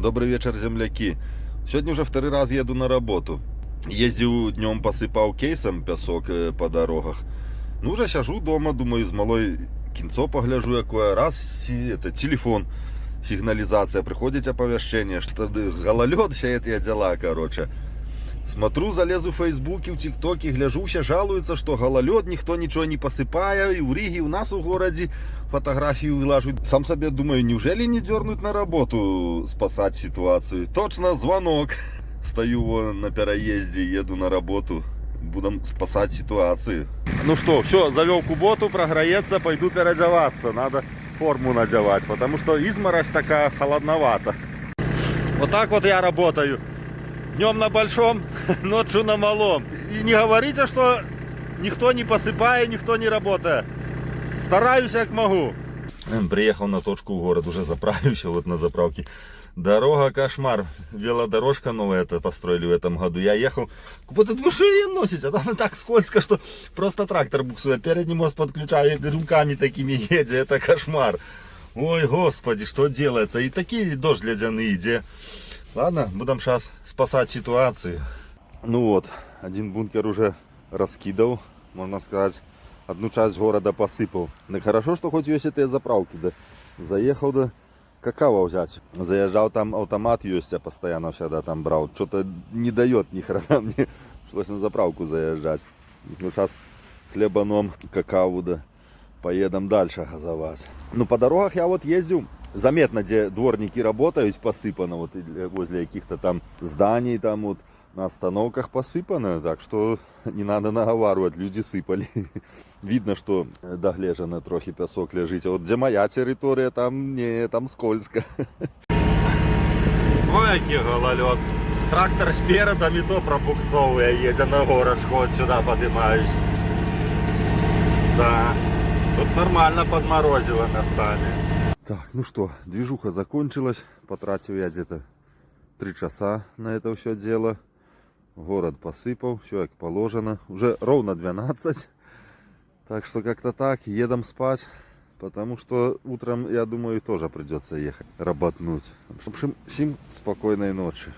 Добрый вечер, земляки. Сегодня уже второй раз еду на работу. Ездил днем, посыпал кейсом песок по дорогах. Ну, уже сижу дома, думаю, з малой кінцо погляжу, якое раз, это телефон, сигнализация, приходит оповещение, что гололед, все эти дела, короче. Смотрю, залезу в Фейсбуке, в ТикТоке, гляжуся, жалуются, что гололед, никто ничего не посыпая, и у Риги, у нас в городе фотографию вылажут. Сам себе думаю, неужели не дернуть на работу спасать ситуацию? Точно, звонок. Стою на переезде, еду на работу, будем спасать ситуацию. Ну что, все, завел куботу, прогреется, пойду переодеваться. Надо форму надевать, потому что изморозь такая, холодновато. Вот так вот я работаю. Днем на большом, ночью на малом. И не говорите, что никто не посыпает, никто не работает. Стараюсь как могу. Приехал на точку в город, уже заправился вот на заправке. Дорога кошмар. Велодорожка новая это построили в этом году. Я ехал, вот эту машину носить, а там так скользко, что просто трактор буксует. Передний мост подключаю, руками такими едет, это кошмар. Ой, господи, что делается. И такие дождь ледяные, где... Ладно, будем сейчас спасать ситуацию. Ну вот, один бункер уже раскидал, можно сказать, одну часть города посыпал. Так хорошо, что хоть есть эти заправки, да. Заехал, да, какао взять. Заезжал, там автомат есть, я постоянно всегда там брал. Что-то не дает ни хрена мне, пришлось на заправку заезжать. Ну сейчас хлебаном, какао, да, поедем дальше газовать. Ну по дорогах я вот ездил. Заметно, где дворники работают, посыпано, вот возле каких-то там зданий, там вот на остановках посыпано, так что не надо наговаривать, люди сыпали. Видно, что доглежено трохи песок лежит. А вот где моя территория, там не, там скользко. Ой, який гололед. Трактор спереду, и то пробуксовывая, едя на горочку, вот сюда поднимаюсь. Да, тут нормально подморозило местами. Так, ну что, движуха закончилась. Потратил я где-то 3 часа на это все дело. Город посыпал, все как положено. Уже ровно 12. Так что как-то так, едем спать. Потому что утром, я думаю, тоже придется ехать, работнуть. В общем, всем спокойной ночи.